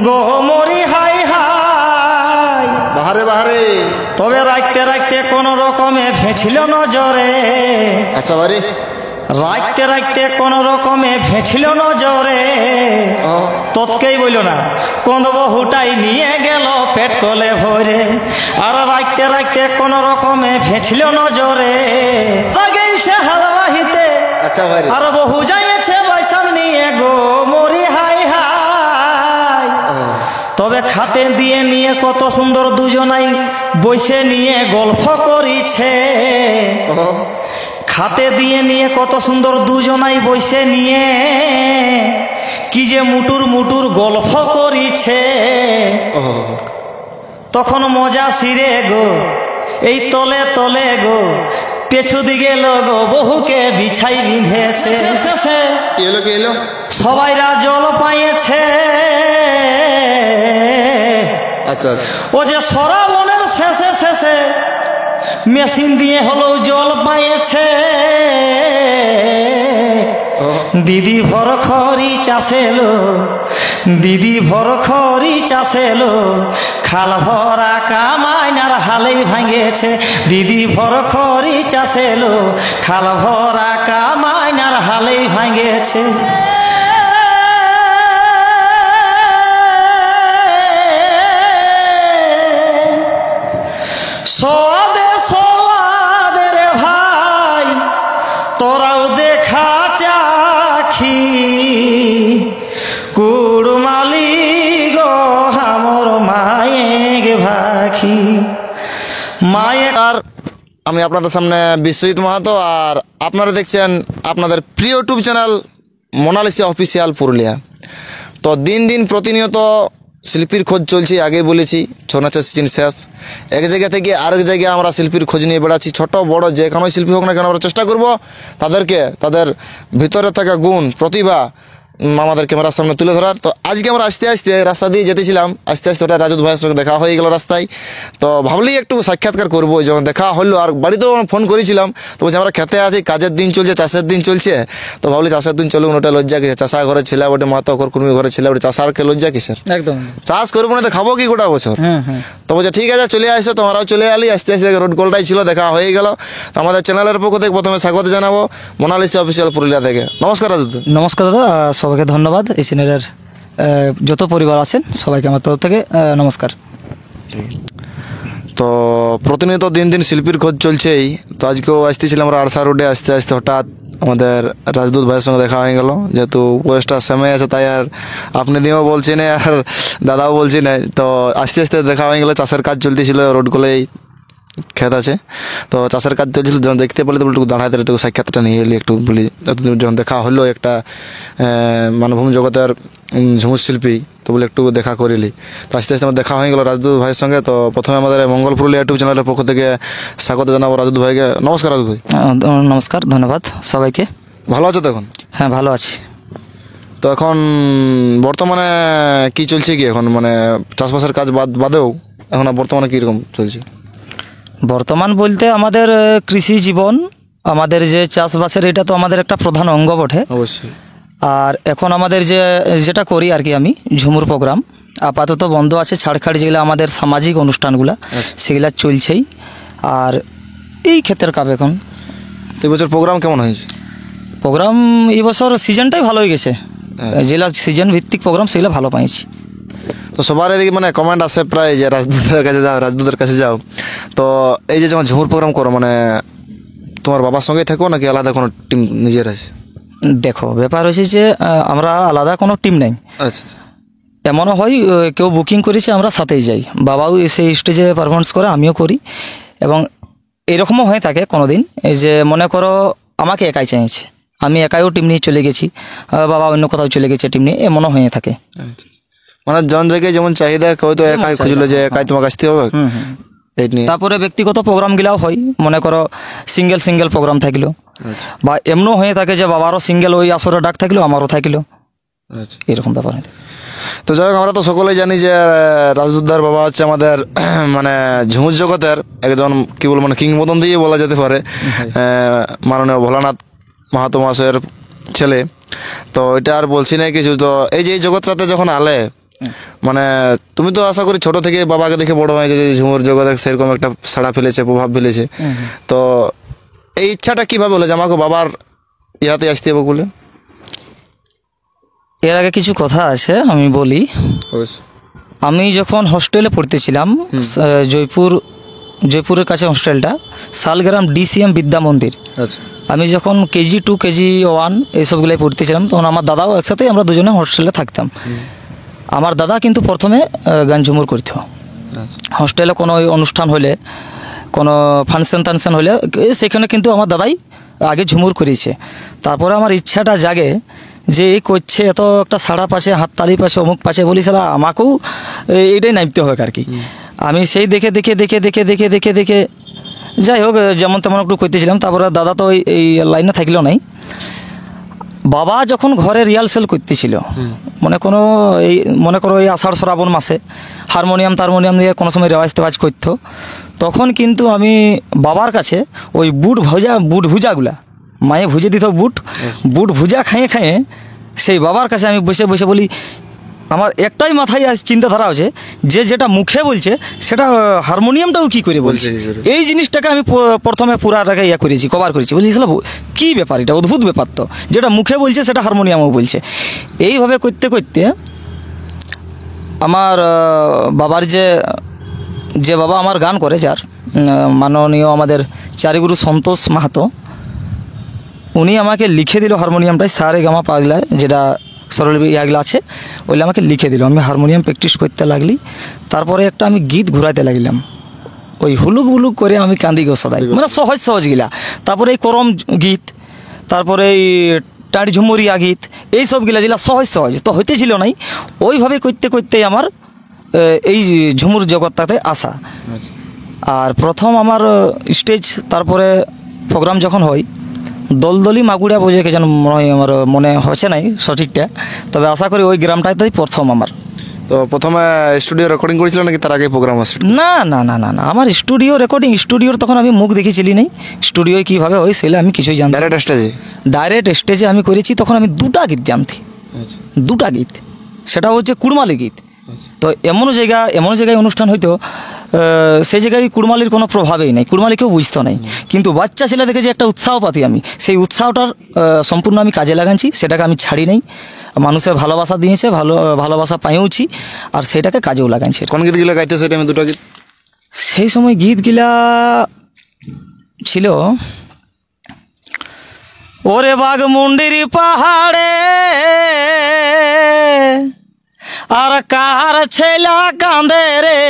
গো মরি high high বাহারে বাহারে। তবে রাখতে রাখতে কোন রকমে ফেঁঠিল নজরে। আচ্ছা বাড়ি রাখতে রাখতে কোন রকমে ফেঁঠিল নজরে। তৎকেই বইল না কোন বহুটাই নিয়ে গেল পেট কলে ভরে। আর রাখতে রাখতে কোন রকমে ফেঁঠিল নজরে। গেলছে হালবাহিতে আচ্ছা বাড়ি আর বহু যাইছে বৈশাল নিয়ে গো মরি হাই হাই। তবে খাতে দিয়ে নিয়ে কত সুন্দর দুজনাই বসে নিয়ে গল্প করিছে। খাতে দিয়ে নিয়ে কত সুন্দর দুজনাই বসে নিয়ে কি যে মুটুর মুটুর গল্প করিছে। তখন মজা সিরে গো এই তলে তলে গো পেছু দিকে গো বহুকে বিছাই বিঁধেছে। কি এলো কি এলো? সবাইরা জল পাইছে। আচ্ছা আচ্ছা ও যে সরাবনের শেষে শেষে মেশিন দিয়ে হলো জল পাইছে। দিদি ভর খড়ি চাষেলো দিদি ভর খড়ি চাষেলো খাল ভরা কামাইনার হালেই ভাঙেছে। দিদি ভর খড়ি চাষেলো খাল ভরা কামাইনার হালেই ভাঙেছে। সদে সওয়াদের ভাই তোরাও দেখা চাখি কুড়মালি গো হামর মায়ে ভাখি মায়ে। আর আমি আপনাদের সামনে বিশ্বজিৎ মাহাতো, আর আপনারা দেখছেন আপনাদের প্রিয় YouTube channel Monalisa official Purulia. তো দিন দিন প্রতিনিয়ত শিল্পীর খোঁজ চলছে। আগেই বলেছি ছৌ নাচের সিজন শেষ। এক জায়গা থেকে আরেক জায়গায় আমরা শিল্পীর খোঁজ নিয়ে বেড়াচ্ছি। ছোট বড় যে কোনো শিল্পী হোক না কেন আমরা চেষ্টা করব তাদেরকে তাদের ভিতরে থাকা গুণ প্রতিভা আমাদের ক্যামেরার সামনে তুলে ধরার। তো আজকে আমরা আস্তে আস্তে রাস্তা দিয়ে যেতেছিলাম, আস্তে আস্তে ওটা রাজুদ ভাইয়ের সঙ্গে দেখা হয়ে গেল রাস্তায়। তো ভাবলি একটু সাক্ষাৎকার করবো। যখন দেখা হলো আর বাড়িতেও ফোন করেছিলাম, তো বলছি আমরা খেতে আছি, কাজের দিন চলছে, চাষের দিন চলছে। তো ভাবলি চাষের দিন চলুন, ওটা লজ্জা কিসের? চাষা ঘরে ছেলে ওটা মাতা কর্মী ঘরে ছেলে ওটা চাষারকে লজ্জা কিসের? একদম চাষ করবো না তো খাবো কি গোটা বছর? তো বলছে ঠিক আছে চলে আসো। তোমরাও চলে আলি। আস্তে আস্তে রোড গোলটাই ছিল, দেখা হয়ে গেল। তো আমাদের চ্যানেলের পক্ষ থেকে প্রথমে স্বাগত জানাবো মোনালিসা অফিসিয়াল পুরুলিয়া থেকে। নমস্কার রাজুদ। নমস্কার দাদা, সবাইকে ধন্যবাদ। এই চ্যানেলের যত পরিবার আছেন সবাইকে আমার তরফ থেকে নমস্কার। তো প্রতিনিয়ত দিন দিন শিল্পীর খোঁজ চলছেই। তো আজকেও আসতেছিলাম আমরা আরসা রোডে। আস্তে আস্তে হঠাৎ আমাদের রাজদূত ভাইয়ের সঙ্গে দেখা হয়ে গেল। যেহেতু বয়সটা সময় আছে তাই আর আপনি দিয়েও বলছি না আর দাদাও বলছি না। তো আস্তে আস্তে দেখা হয়ে গেলো। চাষের কাজ চলতেছিল, রোডগুলোই ক্ষেত আছে। তো চাষের কাজ চলছিল, যখন দেখতে পেলে তো একটু দাঁড়াতে একটু সাক্ষাৎটা নিয়ে এলি একটু বলি। যখন দেখা হলো একটা মানভূম জগতের ঝুমুর শিল্পী, তো বলে একটু দেখা করিলি। তো আস্তে আস্তে আমার দেখা হয়ে গেলো রাজদূত ভাইয়ের সঙ্গে। তো প্রথমে আমাদের মঙ্গল পুরুলিয়া ইউটিউব চ্যানেলের পক্ষ থেকে স্বাগত জানাবো রাজদূত ভাইকে। নমস্কার রাজদূত ভাই। নমস্কার, ধন্যবাদ সবাইকে। ভালো আছো তো এখন? হ্যাঁ ভালো আছি। তো এখন বর্তমানে কি চলছে কি এখন, মানে চাষবাসের কাজ বাদেও এখন বর্তমানে কীরকম চলছে? বর্তমান বলতে আমাদের কৃষি জীবন, আমাদের যে চাষবাসের এটা তো আমাদের একটা প্রধান অঙ্গ বটে অবশ্যই। আর এখন আমাদের যেটা করি আর কি, আমি ঝুমুর প্রোগ্রাম আপাতত বন্ধ আছে। ছাড়খাড়ি যেগুলো আমাদের সামাজিক অনুষ্ঠানগুলো সেগুলো চলছেই। আর এই ক্ষেত্রের কাজ এখন। তো এবছর প্রোগ্রাম কেমন হয়েছে? প্রোগ্রাম এই বছর সিজনটাই ভালো হয়ে গেছে। যেগুলো সিজন ভিত্তিক প্রোগ্রাম সেগুলো ভালো পাইছি। তো সবার এদিকে মানে কমেন্ট আসে প্রায় যে রাজদূতের কাছে যাও, রাজদূতের কাছে যাও। তো এই যে যখন ঝুমুর প্রোগ্রাম করো, মানে তোমার বাবার সঙ্গেই থাকো নাকি আলাদা কোনো টিম নিজের আছে? দেখো ব্যাপার হয়েছে যে আমরা আলাদা কোনো টিম নেই। আচ্ছা। এমনও হয় কেউ বুকিং করেছে আমরা সাথেই যাই। বাবাও সেই স্টেজে পারফরমেন্স করে, আমিও করি। এবং এরকমও হয়ে থাকে কোনো দিন যে মনে করো আমাকে একাই চাইছে, আমি একাইও টিম নিয়ে চলে গেছি, বাবা অন্য কোথাও চলে গেছে টিম নিয়ে, এমনও হয়ে থাকে। মানে জন জায়গায় যেমন চাহিদা, কেউ তো একাই খুঁজলো যে একাই তোমাকে আসতে হবে। তারপরে ব্যক্তিগত প্রোগ্রামগুলাও হয়, মনে করো সিঙ্গেল প্রোগ্রাম থাকলো, বা এমনও হয়ে থাকে যে বাবারও সিঙ্গেল ওই আসরে ডাক থাকলো, আমারও থাকলো, এরকম ব্যাপার হয়। তো যাই হোক, আমরা তো সকলেই জানি যে রাজদূতদার বাবা হচ্ছে আমাদের মানে ঝুমুর জগতের একজন কি বলবো মানে কিংবদন্তি বলা যেতে পারে, মাননীয় ভোলানাথ মাহাতো মহাশয়ের ছেলে। তো এটা আর বলছি না কিছু। তো এই যে এই জগৎটাতে যখন আলে, মানে তুমি তো আশা করি ছোট থেকে বাবাকে দেখে বড় হয়েছে, যে ঝুমুর জগতে সেরকম একটা সাড়া ফেলেছে, প্রভাব ফেলেছে। তো এই ইচ্ছাটা কিভাবে হলো যে আমাকে বাবার ইয়াতে আসতে হবে বলে? এর আগে কিছু কথা আছে আমি বলি। আমি যখন হোস্টেলে পড়তেছিলাম, জয়পুরের কাছে হোস্টেলটা, শালগ্রাম DCM বিদ্যা মন্দির। আচ্ছা। আমি যখন KG2 KG1 এইসবগুলোই পড়তেছিলাম, তখন আমার দাদাও একসাথেই, আমরা দুজনে হোস্টেলে থাকতাম। আমার দাদা কিন্তু প্রথমে গান ঝুমুর করতো। হোস্টেলে কোনো অনুষ্ঠান হলে, কোনো ফাংশন টানশন হলে সেখানে কিন্তু আমার দাদাই আগে ঝুমুর করেছে। তারপরে আমার ইচ্ছাটা জাগে যে এই করছে, এত একটা সাড়া পাচ্ছে, হাততালি পাচ্ছে, অমুক পাচ্ছে, বলি সালা আমাকেও এইটাই নামতে হবে আর কি। আমি সেই দেখে দেখে দেখে দেখে দেখে দেখে দেখে যাই হোক যেমন তেমন একটু করতেছিলাম। তারপরে দাদা তো এই লাইনে থাকলেও নাই। বাবা যখন ঘরে রিহার্সেল করতেছিল, মনে করো এই আষাঢ় শ্রাবণ মাসে হারমোনিয়াম নিয়ে কোনো সময় রেওয়াজ তেওয়াজ করতো, তখন কিন্তু আমি বাবার কাছে ওই বুট ভুজাগুলা মায়ে ভুজে দিত, বুট ভুজা খাইয়ে খাইয়ে সেই বাবার কাছে আমি বসে বসে বলি, আমার একটাই মাথায় চিন্তাধারা আছে যে যেটা মুখে বলছে সেটা হারমোনিয়ামটাও কী করে বলছে। এই জিনিসটাকে আমি প্রথমে পুরাটাকে কভার করেছি। বলছিলাম কী ব্যাপার, এটা অদ্ভুত ব্যাপার তো, যেটা মুখে বলছে সেটা হারমোনিয়ামও বলছে। এইভাবে করতে করতে আমার বাবার যে বাবা আমার গান করে, যার মাননীয় আমাদের চারিগুরু সন্তোষ মাহাতো, উনি আমাকে লিখে দিল হারমোনিয়ামটাই, সারে গামা পাগলা যেটা সরলবি ইয়াগুলো আছে, ওইগুলো আমাকে লিখে দিল। আমি হারমোনিয়াম প্র্যাকটিস করতে লাগলি। তারপরে একটা আমি গীত ঘুরাইতে লাগলাম, ওই হুলুক বুলুক করে আমি কান্দি গো সদাই, মানে সহজ গিলা। তারপরে এই করম গীত, তারপরে এই টাড়ি ঝুমুরিয়া গীত, এই সবগুলা যেগুলা সহজ তো হইতেছিল নাই। ওইভাবে করতে করতেই আমার এই ঝুমুর জগৎটাতে আসা। আর প্রথম আমার স্টেজ, তারপরে প্রোগ্রাম যখন হয়, দলদলি মাগুড়া বোঝে কে যেন আমার মনে হচ্ছে নাই সঠিকটা, তবে আশা করি ওই গ্রামটাতেই প্রথম আমার। তো প্রথমে স্টুডিও রেকর্ডিং করেছিল নাকি তার আগে প্রোগ্রাম আসছে? না, আমার স্টুডিও রেকর্ডিং, স্টুডিওর তখন আমি মুখ দেখেছিলি নাই। স্টুডিওয় কীভাবে হয় সেটা আমি কিছুই জানি। ডাইরেক্ট স্টেজে আমি করেছি। তখন আমি দুটা গীত জানতি, দুটা গীত, সেটা হচ্ছে কুড়মালি গীত। তো এমন জায়গায় অনুষ্ঠান হইতো, সেই জায়গায় কুড়মালির কোনো প্রভাবেই নেই, কুড়মালি কেউ বুঝতো নাই, কিন্তু বাচ্চা ছেলে দেখে যে একটা উৎসাহ পাতি আমি, সেই উৎসাহটার সম্পূর্ণ আমি কাজে লাগাচ্ছি, সেটাকে আমি ছাড়ি নাই। মানুষের ভালোবাসা দিয়েছে, ভালোবাসা পাইওছি, আর সেটাকে কাজেও লাগাইছে। কোন গীতগুলো গাইতে সেটা আমি দুটো গীত সেই সময় গীতগুলা ছিল, ওরে বাঘমুন্ডির পাহাড়ে আর কার ছেলা কান্দে রে,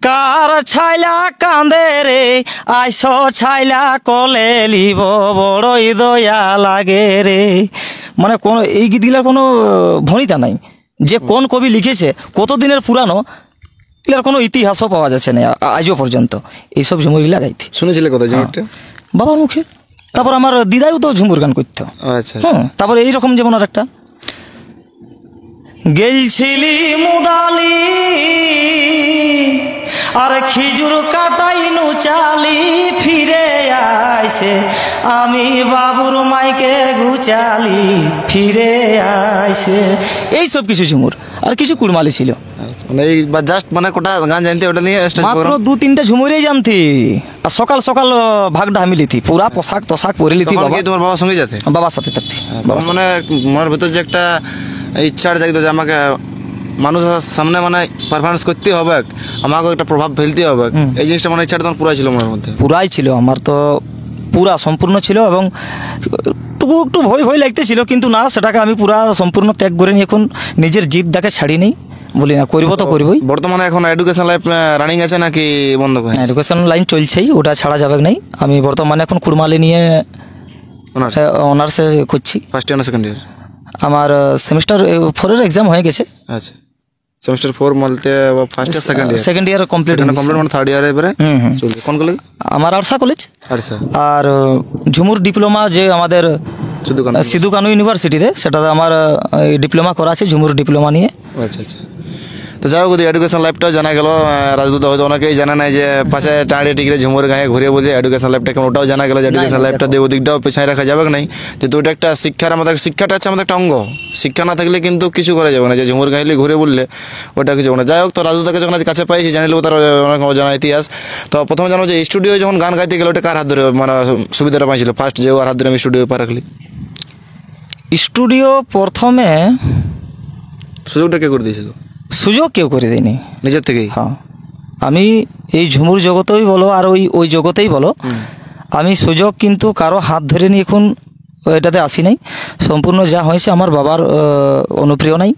কার ছাইলা কান্দে রে, আইস ছাইলা কলে লিব বড়ই দয়া লাগে রে। মানে কোন এই গীতগুলার কোনো ভনিতা নাই, যে কোন কবি লিখেছে, কত দিনের পুরানো, এগুলার কোনো ইতিহাসও পাওয়া যাচ্ছে না আজও পর্যন্ত। এইসব ঝুমুরগুলা গাইতে শুনেছিলে কথা ঝুমুরটা বাবার মুখে। তারপর আমার দিদাইও তো ঝুমুর গান করতো। আচ্ছা। তারপরে এইরকম যেমন আর একটা, গেলছিলি মুদালি আর খিজুর কাটাইনু চালি, ফিরে আইসে আমি বাবুর মাইকে গুচালি, ফিরে আইসে। এইসব কিছু ঝুমুর, আর কিছু কুড়মালি ছিল। মানে এই জাস্ট মানে কোটা গান জানতে, ওটা নিয়ে মাত্র 2-3টা ঝুমুরেই জানতি। আর সকাল সকাল ভাগটা আমি লিথি, পুরা পোশাক পরে লিথি। তোমার বাবার সঙ্গে যেতে? বাবার সাথে থাকতি। মানে মনের ভেতর যে একটা ইচ্ছার জাগতো যে আমাকে মানুষের সামনে মানে পারফরমেন্স করতে হবে, আমাকে একটা প্রভাব ফেলতে হবে, এই জিনিসটা মানে ইচ্ছাটা তখন পুরাই ছিল মনের মধ্যে। পুরাই ছিল, আমার তো পুরা সম্পূর্ণ ছিল। এবং একটু ভয় লাগতেছিল, কিন্তু না, সেটাকে আমি পুরা সম্পূর্ণ ত্যাগ করে নিই। এখন নিজের জিদটাকে ছাড়ি নেই, বলি না করবো তো করবোই। বর্তমানে এখন এডুকেশন লাইফ রানিং আছে নাকি বন্ধ করে? এডুকেশন লাইন চলছেই, ওটা ছাড়া যাবে নাই। আমি বর্তমানে এখন কুড়মালি নিয়ে অনার্সে করছি। ফার্স্ট ইয়ার না সেকেন্ড ইয়ার? আমার সেমিস্টার 4-এর এক্সাম হয়ে গেছে। আচ্ছা, সেমিস্টার 4 বলতে first year second year complete মানে থার্ড ইয়ার এবারে চলছে। কোন কলেজ? আমার আরসা কলেজ। আর ঝুমুর ডিপ্লোমা যে আমাদের সিধু কানু ইউনিভার্সিটিতে, সেটাতে আমার ডিপ্লোমা করা আছে ঝুমুর ডিপ্লোমা নিয়ে। আচ্ছা। তো যাই হোক এডুকেশন লাইফটাও জানা গেল। রাজদূত হয়তো অনেকেই জানা নাই যে পাশে টাঁড়ে টিকরে ঝুমুর গায়ে ঘুরে বলছে এডুকেশন লাইফটা কেমন, ওটাও জানা গেল যে এডুকেশন লাইফটা দিয়ে ওদিকটাও পেছায় রাখা যাবে নাই। যেহেতু ওটা একটা শিক্ষার, আমাদের শিক্ষাটা হচ্ছে আমাদের একটা অঙ্গ। শিক্ষা না থাকলে কিন্তু কিছু করা যাবে না, যে ঝুমুর গাইলে ঘুরে বললে ওটা কিছু না। যাই হোক, তো রাজদূতকে যখন আজ কাছে পাইছি জানিলেও তার অনেক অজানা ইতিহাস। তো প্রথমে জানো যে স্টুডিও যখন গান গাইতে গেলে ওটা কার হাত ধরে মানে সুবিধাটা পাইছিল ফার্স্ট, যে ওর হাত ধরে আমি স্টুডিও পা রাখলি? স্টুডিও প্রথমে সুযোগটা কে করে দিয়েছিল? সুযোগ কেউ করে দেয়নি, নিজের থেকেই? হ্যাঁ, আমি এই ঝুমুর জগতেই বলো আর ওই জগতেই বলো, আমি সুযোগ কিন্তু কারো হাত ধরে নিয়ে এখন এটাতে আসি নাই। সম্পূর্ণ যা হয়েছে আমার বাবার অনুপ্রেরণাই,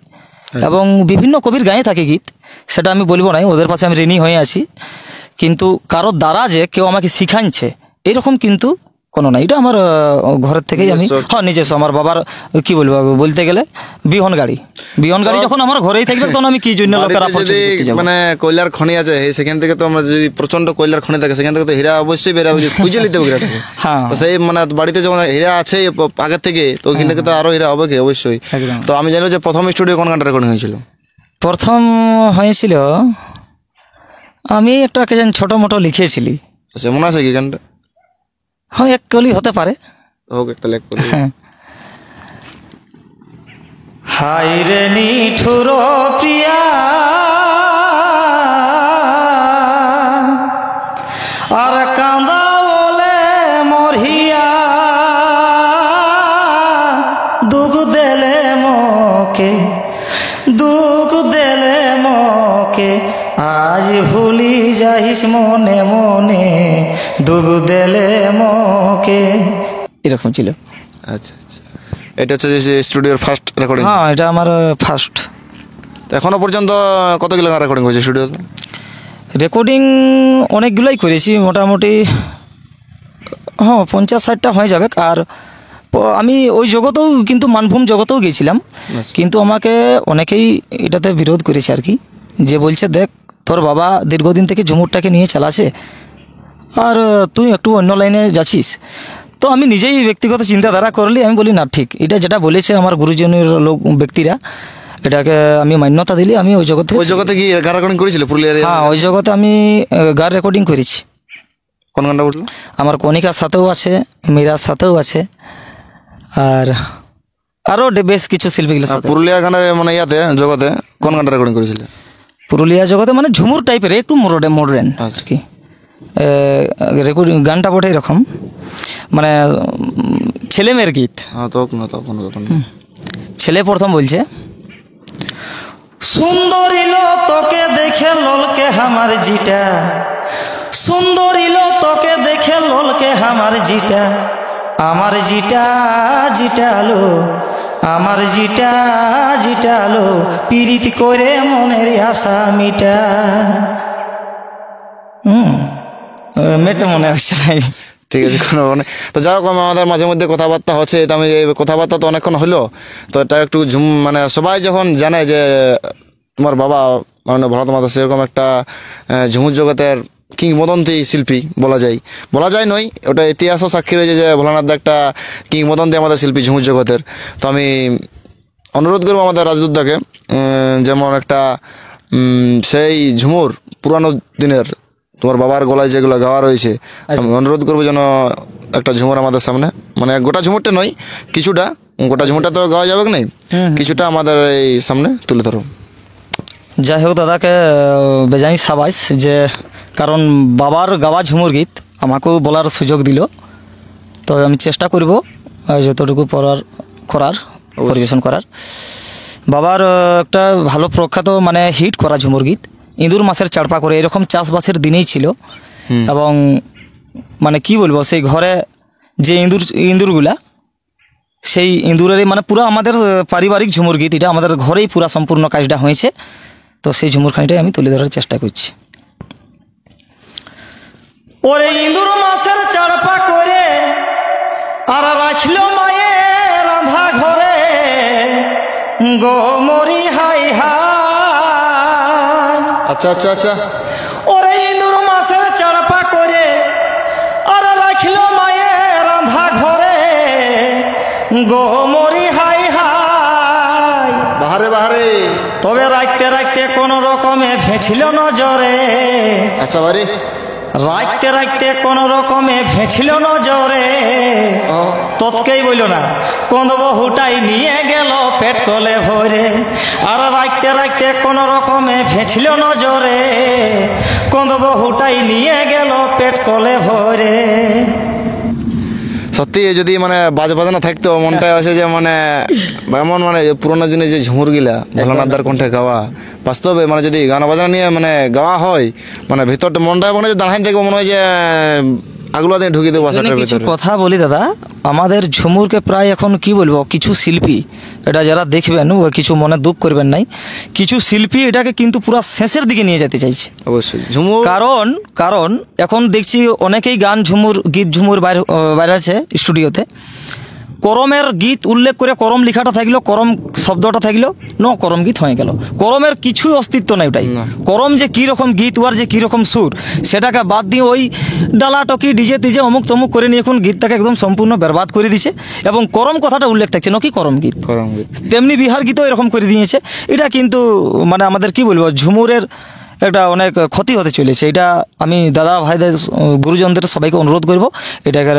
এবং বিভিন্ন কবির গায়ে থাকে গীত, সেটা আমি বলবো নাই, ওদের পাশে আমি ঋণী হয়ে আছি। কিন্তু কারোর দ্বারা যে কেউ আমাকে শিখাইছে এরকম কিন্তু কোনো না, এটা আমার ঘরের থেকেই আমি, হ্যাঁ নিজস্ব। আমার বাবার কি বলবো, বলতে গেলে বিহন গাড়ি যখন আমার ঘরেই থাকবে তখন আমি কি জন্য লোকের মানে কয়লার খনি আছে সেখান থেকে, তো আমরা যদি প্রচন্ড কয়লার খনি থাকে সেখান থেকে তো হীরা অবশ্যই বেরাবে, খুঁজে নিতে হবে হীরাটাকে। হ্যাঁ, তো সেই মানে বাড়িতে যখন হীরা আছে আগের থেকে, তো ওইখান থেকে তো আরো হীরা হবে কি, অবশ্যই। তো আমি জানি যে প্রথম স্টুডিও কোন গানটা রেকর্ডিং হয়েছিল? প্রথম হয়েছিল আমি একটা ছোট মোটো লিখেছিলি, আচ্ছা মনে আছে কি গানটা? হ্যাঁ, এক কলি হতে পারে, হোক একটা লেখ করি। হাই রে নিঠুর প্রিয়া আর কান্দা বলে মরিয়া, দুঃখ দেলে মকে আজ ভুলি যাইস মনে মনে, দুঃখ দেলে মকে, এরকম ছিল। আচ্ছা আচ্ছা, এটা হচ্ছে যে স্টুডিওর ফার্স্ট রেকর্ডিং? হ্যাঁ, এটা আমার ফার্স্ট। এখনো পর্যন্ত কতগুলো গান রেকর্ডিং করেছে স্টুডিওতে? রেকর্ডিং অনেকগুলোই করেছি, মোটামুটি হ্যাঁ 50-60টা হয়ে যাবে। আর আমি ওই জগতেও কিন্তু মানভূম জগতেও গিয়েছিলাম, কিন্তু আমাকে অনেকেই এটাতে বিরোধ করেছে আর কি, যে বলছে দেখ তোর বাবা দীর্ঘদিন থেকে ঝুমুরটাকে নিয়ে চালাছে আর তুই একটু অন্য লাইনে যাচ্ছিস। তো আমি নিজেই ব্যক্তিগত চিন্তাধারা করলি, আমি বলি না ঠিক, এটা যেটা বলেছে আমার গুরুজনের লোক ব্যক্তিরা, এটাকে আমি মান্যতা দিলি। আমি ওই জগতে কি গান রেকর্ডিং করেছিল পুরুলিয়ার? হ্যাঁ, ওই জগতে আমি গান রেকর্ডিং করেছি। কোন গানটা বললো? আমার কণিকার সাথেও আছে, মীরার সাথেও আছে, আর আরও বেশ কিছু শিল্পীগুলোর সাথে। পুরুলিয়া গানের মানে ইয়াতে জগতে কোন গানটা রেকর্ডিং করেছিল? পুরুলিয়া জগতে মানে ঝুমুর টাইপের, একটু মডার্ন আর কি রেকর্ডিং। গানটা বটে এরকম, মানে ছেলে মেয়ের গীত। ছেলে প্রথম বলছে, সুন্দরী লো তোকে দেখে ললকে আমার জিটা, সুন্দরী লো তোকে দেখে ললকে আমার জিটা, আমার জিটা জিটালো, আমার জিটা জিটালো, পীড়িত করে মনের আশা মিটা। মেটে মনে হচ্ছে নাই, ঠিক আছে কোনো মানে। তো যাই হোক, আমাদের মাঝে মধ্যে কথাবার্তা হচ্ছে, তো আমি এই কথাবার্তা তো অনেকক্ষণ হলো, তো এটা একটু মানে সবাই যখন জানে যে তোমার বাবা মানে ভরত মাতা সেরকম একটা ঝুমুর জগতের কিংবদন্তি শিল্পী বলা যায় নয়, ওটা ইতিহাসও সাক্ষী রয়েছে যে ভোলানাথ একটা কিংবদন্তি আমাদের শিল্পী ঝুমুর জগতের। তো আমি অনুরোধ করবো আমাদের রাজদূতদাকে, যেমন একটা সেই ঝুমুর পুরানো দিনের তোমার বাবার গলায় যেগুলো গাওয়া রয়েছে, আমি অনুরোধ করবো যেন একটা ঝুমুর আমাদের সামনে, মানে গোটা ঝুমুরটা নয়, কিছুটা, গোটা ঝুমুরটা তো গাওয়া যাবে না, কিছুটা আমাদের এই সামনে তুলে ধরো। যাই হোক, দাদাকে বেজাই সাবাইস, যে কারণ বাবার গাওয়া ঝুমুর গীত আমাকেও বলার সুযোগ দিল, তো আমি চেষ্টা করব যতটুকু করার পরিবেশন করার। বাবার একটা ভালো প্রখ্যাত মানে হিট করা ঝুমুর গীত, ইঁদুর মাছের চাড়পা করে, এরকম চাষবাসের দিনেই ছিল, এবং মানে কি বলবো, সেই ঘরে যে ইঁদুরগুলা, সেই ইঁদুরেরই মানে পুরো আমাদের পারিবারিক ঝুমুর গীত, এটা আমাদের ঘরেই পুরা সম্পূর্ণ কাজটা হয়েছে। তো সেই ঝুমুরখানিটাই আমি তুলে ধরার চেষ্টা করছি। ওরে ইঁদুর মাছের চাড়পা করে আর রাখলো মায়ে রাধা ঘরে, গো মরি হাই হাই। আচ্ছা আচ্ছা আচ্ছা, ওরে ইঁদুর মাছের চাড়পা করে আর রাখলো মায়ে রাধা ঘরে, গো মরি হাই হাই। বাহারে বাহারে। তবে রাখতে রাখতে কোন রকমে ভেঠিল নজরে, আচ্ছা বাড়ি রাখতে রাখতে কোন রকমে ভেঠিল নজরে, তোতকেই বইল না কোন বহুটাই নিয়ে গেল পেট কলে ভরে। আর রাখতে রাখতে কোন রকমে ভেঠিল নজরে, কোন বহুটাই নিয়ে গেল পেট কলে ভরে। সত্যি যদি মানে বাজনা থাকতো মনটা আছে যে মানে এমন মানে পুরোনো দিনে যে ঝুমুর গিলা ভোলানাথদার কণ্ঠে গাওয়া, বাস্তবে মানে যদি গান বাজনা নিয়ে মানে গাওয়া হয় মানে ভিতরটা মনটা মনে হয় দাঁড়াই দেখবো মনে হয় যে আগুলা দিয়ে ঢুকিয়ে দেবো বাসাটার কিছু ভিতরে। কথা বলি দাদা, আমাদের ঝুমুরকে প্রায় এখন কি বলবো, কিছু শিল্পী এটা যারা দেখবেন ও কিছু মনে দুঃখ করবেন নাই, কিছু শিল্পী এটাকে কিন্তু পুরো শেষের দিকে নিয়ে যেতে চাইছে। অবশ্যই ঝুমুর কারণ এখন দেখছি অনেকেই গান গীত ঝুমুর বাইরে আছে স্টুডিওতে, করমের গীত উল্লেখ করে করম লেখাটা থাকলো, করম শব্দটা থাকলো, করম গীত হয়ে গেল। করমের কিছুই অস্তিত্ব নাই ওটাই। করম যে কি রকম গীত, ওয়ার যে কি রকম সুর, সেটাকে বাদ দিয়ে ওই ডালাটকি ডিজে তিজে অমুক তমুক করে নিয়ে এখন গীতটাকে একদম সম্পূর্ণ বরবাদ করে দিছে। এবং করম কথাটা উল্লেখ থাকছে কি করম গীত, তেমনি বিহার গীতও এরকম করে দিয়েছে। এটা কিন্তু মানে আমাদের কি বলবো, ঝুমুরের একটা অনেক ক্ষতি হতে চলেছে। এটা আমি দাদা ভাইদের গুরুজনদের সবাইকে অনুরোধ করব, এটাকে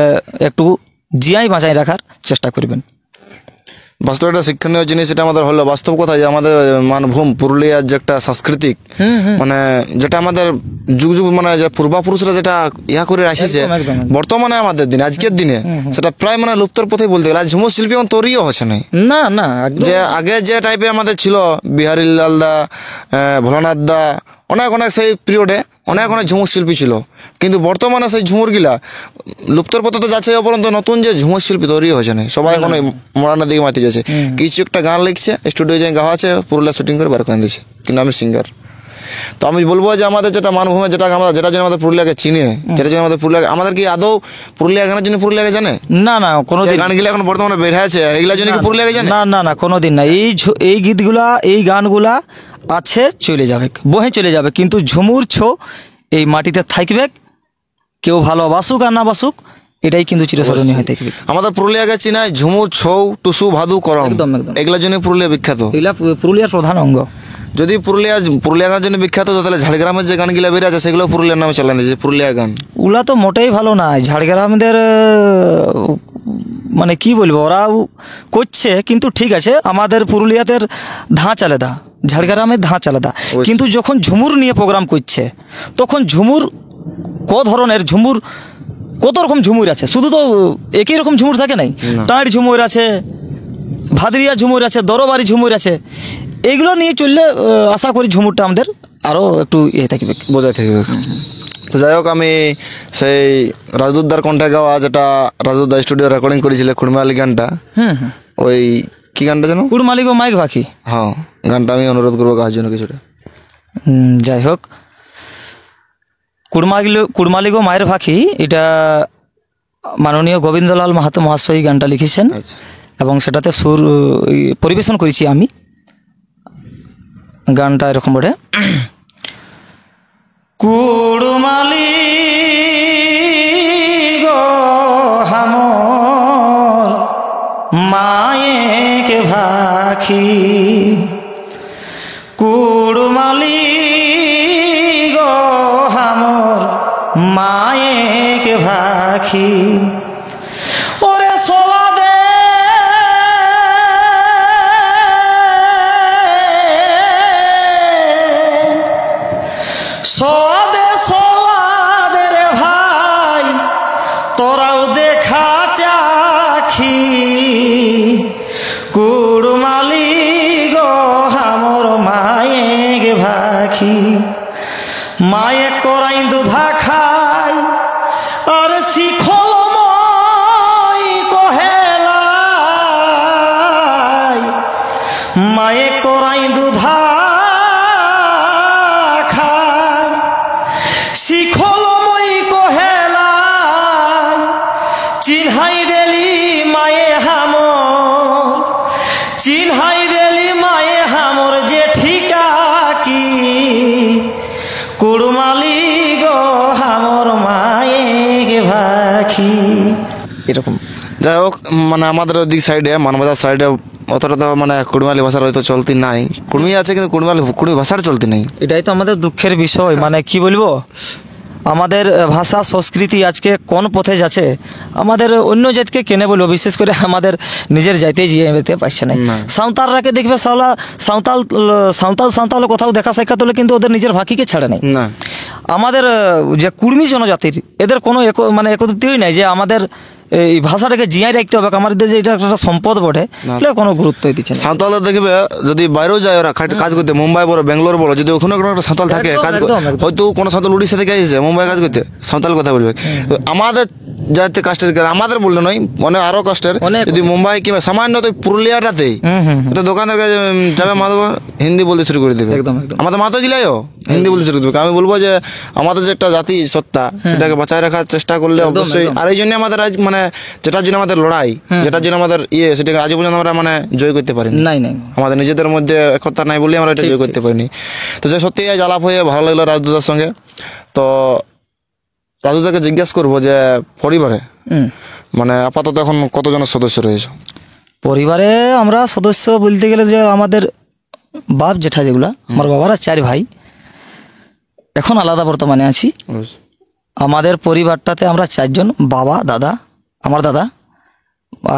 একটু জিয়াই বাঁচাই রাখার চেষ্টা করবেন। বাস্তব একটা শিক্ষণীয় জিনিস এটা আমাদের হলো বাস্তব কথা যে আমাদের মানভূম পুরুলিয়ার যে একটা সাংস্কৃতিক মানে যেটা আমাদের যুগ যুগ মানে যে পূর্বপুরুষরা যেটা ইয়া করে আসছে বর্তমানে আমাদের দিনে আজকের দিনে সেটা প্রায় মানে লুপ্তর পথে বলতে গেলে। আর ঝুমুর শিল্পী এখন তৈরিও হচ্ছে না। না যে আগে যে টাইপে আমাদের ছিল বিহারি লালদা, ভোলানাথ দা, অনেক সেই পিরিয়ডে অনেক ঝুমুর শিল্পী ছিল, কিন্তু বর্তমানে সেই ঝুমুরগুলা লুপ্তর পথে তো যাচ্ছে, অপরন্ত নতুন যে ঝুমুর শিল্পী তৈরি হচ্ছে না। সবাই এখন মরানোর দিকে মাতি যাচ্ছে। কিছু একটা গান লিখছে, স্টুডিও যে গাওয়া আছে, পুরুলিয়া শুটিং করে বার করে দিচ্ছে, কিন্তু আমি সিঙ্গার। তো আমি বলবো যে আমাদের যেটা মানভূমে যেটা জন্য আমাদের পুরুলিয়াকে চিনে, যেটা জন্য আমাদের পুরুলিয়া, আমাদের কি আদৌ পুরুলিয়া গানের জন্য পুরুলিয়াকে জানে? না কোনো গানগুলো এখন বর্তমানে বের হয়েছে, এগুলোর জন্য কি পুরুলিয়াকে জানে? না কোনোদিন না। এই গীতগুলা, এই গানগুলা আছে, চলে যাবে, বহে চলে যাবে, কিন্তু ঝুমুর এই মাটিতে থাকবে, কেউ ভালোবাসুক আর না বাসুক, এটাই কিন্তু চিরস্মরণীয় হয়ে থাকবে। আমাদের পুরুলিয়াকে চিনায় ঝুমুর, ছৌ, টুসু, ভাদু, করম, একদম এগুলোর জন্য পুরুলিয়া বিখ্যাত। এগুলা পুরুলিয়ার প্রধান অঙ্গ। যদি পুরুলিয়া গানের জন্য বিখ্যাত, তাহলে ঝাড়গ্রামের যে গানগুলো বেরিয়ে আছে সেগুলো পুরুলিয়ার নামে চালান দিয়েছে, পুরুলিয়া গান। ওগুলা তো মোটেই ভালো না। ঝাড়গ্রামদের মানে কি বলবো, ওরাও করছে, কিন্তু ঠিক আছে, আমাদের পুরুলিয়াতে ধাঁচ আলাদা, ঝাড়গ্রামের ধাঁচ আলাদা। কিন্তু যখন ঝুমুর নিয়ে প্রোগ্রাম করছে, তখন ঝুমুর ধরনের ঝুমুর, কত রকম ঝুমুর আছে, শুধু তো একই রকম ঝুমুর থাকে নাই। টাঁড় ঝুমুর আছে, ভাদরিয়া ঝুমুর আছে, দরবারি ঝুমুর আছে। এইগুলো নিয়ে চললে আশা করি ঝুমুরটা আমাদের আরও একটু থাকবে, বোঝাই থাকবে। তো যাই হোক, আমি সেই রাজদুদ্দার কণ্ঠে গাওয়া, যেটা রাজদুদ্দা স্টুডিও রেকর্ডিং করেছিল খুড়মালি গানটা, ওই কি গানটা যেন, কুড়মালিক ও মাইক পাখি, হ্যাঁ, গানটা আমি অনুরোধ করবো গাওয়ার জন্য কিছুটা। যাই হোক, কুড়মালিক ও মায়ের পাখি, এটা মাননীয় গোবিন্দলাল মাহাতো মহাশয় গানটা লিখেছেন, এবং সেটাতে সুর পরিবেশন করেছি আমি। গানটা এরকম বলে, কুড়মালি গো হামর মায়েক ভাখি, কুড়মালি গো হামর মায়েক ভাখি, ওরে সোয়াদে সোয়াদে রে ভাই, তোরাও দেখা চাখি, কুড়মালি গো হামর মায়েক ভাখি, মায়ে করাই দুধা খাই, আর শিখল মই কহেলাই, মায়ে করাই দুধা খাই, শিখল মই কহেলাই, চিনহাই দেলি মায়ে হামর, চিনহাই দেলি মায়ে হামর যে ঠিকা কি, কুড়মালি গো হামর মায়েক ভাখি। এরকম। যাই হোক, মানে আমাদের ওদিক সাইডে মানবাজার সাইডে অতটা তো মানে কুড়মালি ভাষার হয়তো চলতি নাই, কুড়মি আছে কিন্তু কুড়মি ভাষার চলতি নাই। এটাই তো আমাদের দুঃখের বিষয়, মানে কি বলবো, আমাদের ভাষা সংস্কৃতি আজকে কোন পথে যাচ্ছে, আমাদের অন্য জাতিকে কেনে বলবো, বিশেষ করে আমাদের নিজের জাতিই জিয়ে যেতে পারছে না। না। সাঁওতালরাকে দেখবে সাঁওতাল কোথাও দেখা সাক্ষাৎ হলে কিন্তু ওদের নিজের ভাষীকে ছাড়ে নাই। না, আমাদের যে কুর্মী জনজাতির এদের কোনো মানে একত্রিতই নাই যে আমাদের এই ভাষাটাকে জিয়াই রাখতে হবে, আমাদের যে এটা একটা সম্পদ বটে, এটা কোনো গুরুত্বই দিচ্ছে না। সাঁওতালদের দেখবে যদি বাইরেও যায় ওরা কাজ করতে, মুম্বাই বলো বেঙ্গলোর বলো, যদি ওখানে কোনো একটা সাঁওতাল থাকে একদম, কাজ একদম, একদম। হয়তো কোনো সাঁওতাল উড়িষ্যা থেকে এসেছে মুম্বাই কাজ করতে, সাঁওতাল কথা বলবে। আমাদের জাতীয় কাস্টের, আমাদের বললে নয়, মানে আরো কাস্টের, অনেক। যদি মুম্বাই কিংবা সামান্য তো পুরুলিয়াটাতেই একটা দোকানের কাছে যাবে মাধব হিন্দি বলতে শুরু করে দেবে। একদম, একদম। আমাদের মাতো গিলাইও হিন্দি বলতে শুরু করে দেবে। আমি বলবো যে আমাদের যে একটা জাতি সত্তা সেটাকে বাঁচায় রাখার চেষ্টা করলে একদম, অবশ্যই। একদম। আর এই জন্য আমাদের আজ মানে যেটার জন্য আমাদের লড়াই, যেটার জন্য আমাদের সেটাকে আজ পর্যন্ত আমরা মানে জয় করতে পারিনি। নাই নাই আমাদের নিজেদের মধ্যে একতা নাই বলে আমরা এটা জয় করতে পারিনি। তো যে সত্যি আজ আলাপ হয়ে ভালো লাগলো রাজদুদার সঙ্গে। তো রাজুদাকে জিজ্ঞাসা করবো যে পরিবারে মানে আপাতত এখন কতজনের সদস্য রয়েছে? পরিবারে আমরা সদস্য বলতে গেলে যে আমাদের বাপ জেঠা যেগুলা, আমার বাবারা 4 ভাই, এখন আলাদা বর্তমানে আছি। আমাদের পরিবারটাতে আমরা 4 জন, বাবা, দাদা, আমার দাদা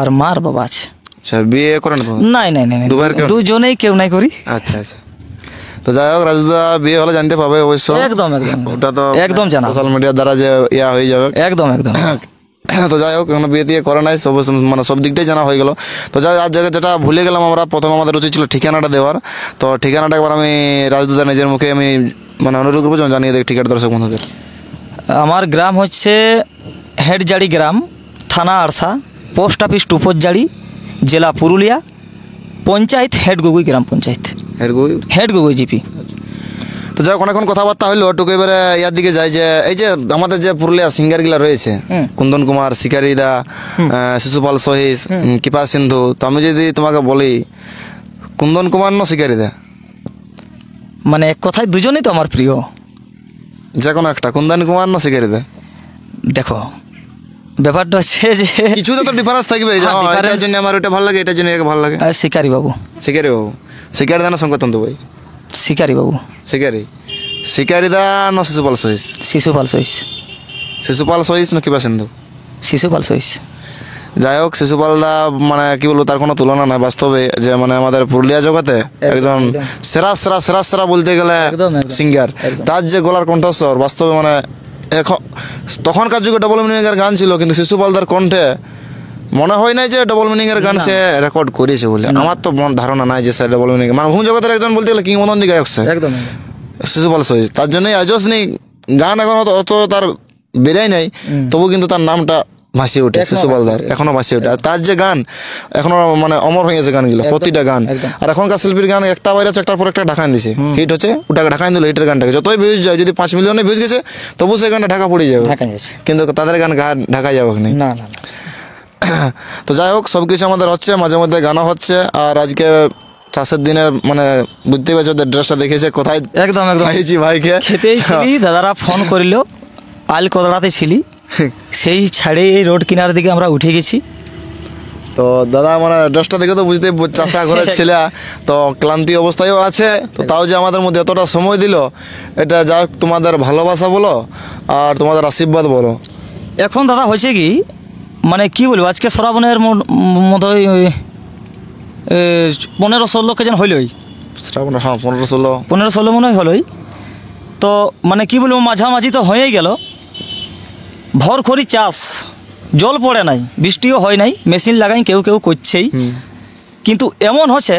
আর মার বাবা আছে। আচ্ছা, বিয়ে করেন তো? নাই নাই নাই নাই, দুবার কেউ? দুজনেই কেউ নাই করি। আচ্ছা আচ্ছা। তো যাই হোক, রাজুদা বিয়ে হলে জানতে পাবে অবশ্য। একদম একদম ওটা তো একদম জানা, সোশ্যাল মিডিয়ার দ্বারা যে হয়ে যাবে। একদম একদম। তো যাই হোক, এখন বিয়ে দিয়ে করে নাই, সব মানে সব দিকটাই জানা হয়ে গেল। তো যাই হোক, আজ জায়গায় যেটা ভুলে গেলাম আমরা, প্রথমে আমাদের উচিত ছিল ঠিকানাটা দেওয়ার। তো ঠিকানাটা একবার আমি রাজদুদা নিজের মুখে আমি মানে অনুরোধ করবো যেন জানিয়ে দেখ ঠিকানা দর্শক বন্ধুদের। আমার গ্রাম হচ্ছে হেডজাড়ি গ্রাম, থানা আরসা, পোস্ট অফিস টুপরজাড়ি, জেলা পুরুলিয়া, পঞ্চায়েত হেডগুগুই গ্রাম পঞ্চায়েত, হেডগুগুই জিপি। তো যাই হোক, অনেকক্ষণ কথাবার্তা হইলো, টুকু এবারে ইয়ার দিকে যাই যে এই যে আমাদের যে পুরুলিয়া সিঙ্গার গুলা রয়েছে, কুন্দন কুমার, শিকারিদা, শিশুপাল সহিস, কৃপা সিন্ধু, তো আমি যদি তোমাকে বলি কুন্দন কুমার না শিকারিদা, মানে এক কথায় দুজনেই তো আমার প্রিয়। যে কোনো একটা, কুন্দন কুমার না শিকারিদা? দেখো ব্যাপারটা হচ্ছে যে কিছুতে তো ডিফারেন্স থাকবে, যে হ্যাঁ, এটার difference- জন্য আমার ওটা ভালো লাগে, এটার জন্য এটাকে ভালো লাগে। শিকারি বাবু, শিকারি বাবু, শিকারিদা না শঙ্করতন্ত ভাই? শিকারি বাবু, শিকারিদা না শিশুপাল সহিস? শিশুপাল সহিস, শিশুপাল সহিস না কৃপা সিন্ধু? শিশুপাল সহিস। যাই হোক, শিশুপালদা মানে কি বলবো, তার কোনো তুলনা নাই বাস্তবে, যে মানে আমাদের পুরুলিয়া জগতে একজন একদম। সেরা বলতে গেলে একদম, একদম, সিঙ্গার। একদম। তার যে গলার কণ্ঠস্বর বাস্তবে মানে এখন, তখনকার যুগে ডবল মিনিং এর গান ছিল, কিন্তু শিশুপালদার কণ্ঠে মনে হয় নাই যে ডবল মিনিং এর গান সে রেকর্ড করেছে বলে। আমার তো ধারণা নাই যে স্যার ডবল মিনিং, মানে ভূম জগতের একজন বলতে গেলে কিংবদন্তি গায়ক সে একদম শিশুপাল সহিস। তার জন্যই আজও নেই গান এখন অত তার বেরাই নাই, তবু কিন্তু তার নামটা ভাসিয়ে ওঠে, শিশুপালদার এখনো ভাসিয়ে ওঠে। আর তার যে গান এখনো মানে অমর হয়ে গেছে গানগুলো, প্রতিটা গান। আর এখনকার শিল্পীর গান একটা বাইরে একটার পর একটা ঢাকান দিছে, হিট হচ্ছে, ওটাকে ঢাকান দিল, হিটের গানটাকে যতই ভিউজ যায়, যদি 5 মিলিয়নে ভিউজ গেছে তবু সেই গানটা ঢাকা পড়ে যাবে, কিন্তু তাদের গান ঢাকা যাবে না। না না। তো যাই হোক, সবকিছু আমাদের হচ্ছে, মাঝে মধ্যে গানও হচ্ছে। আর আজকে চাষের দিনের মানে বুঝতে পারছো, ওদের ড্রেসটা দেখেছে কোথায় একদম একদম খাইছি ভাইকে, খেতেই ছিলি, দাদারা ফোন করিল, আল কদড়াতে ছিলি, সেই ছাড়ে এই রোড কিনার দিকে আমরা উঠে গেছি। তো দাদা মানে ড্রেসটা দেখে তো বুঝতে, চাষা ঘরের ছেলে, তো ক্লান্তি অবস্থায়ও আছে, তো তাও যে আমাদের মধ্যে এতটা সময় দিল, এটা যা তোমাদের ভালোবাসা বলো আর তোমাদের আশীর্বাদ বলো। এখন দাদা হয়েছে কি, মানে কি বলবো, আজকে শ্রাবণের মতো 15-16 কেজন হইলই, শ্রাবণ, হ্যাঁ 15-16 মনে হলোই। তো মানে কি বলবো, মাঝামাঝি তো হয়েই গেল, ভরখরি চাষ, জল পড়ে নাই, বৃষ্টিও হয় নাই, মেশিন লাগাই কেউ কেউ করছেই, কিন্তু এমন হচ্ছে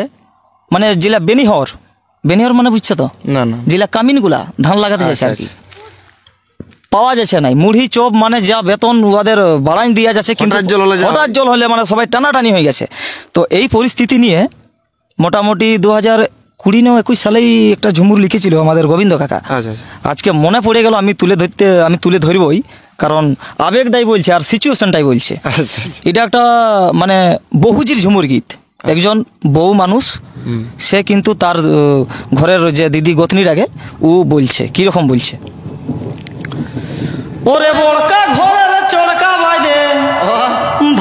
মানে জেলা বেনিহর মানে বুঝছো তো, না না, জেলা কামিনগুলা ধান লাগাতে যাচ্ছে আর কি, আচ্ছা। পাওয়া যাচ্ছে নাই, মুড়ি চপ মানে যা বেতন ওদের বাড়াই দেওয়া যাচ্ছে, কিন্তু হঠাৎ জল হলে মানে সবাই টানাটানি হয়ে গেছে। তো এই পরিস্থিতি নিয়ে মোটামুটি 2020-21 সালেই একটা ঝুমুর লিখেছিল আমাদের গোবিন্দ কাকা। আজকে মনে পড়ে গেল, আমি তুলে ধরবই, কারণ আবেগটাই বলছে আর সিচুয়েশনটাই বলছে। এটা একটা মানে বহুজির ঝুমুর গীত, একজন বউ মানুষ, সে কিন্তু তার ঘরের যে দিদি গতনিটাকে ও বলছে, কিরকম বলছে, ওরে বড়কা ঘরের চড়কা বাইদে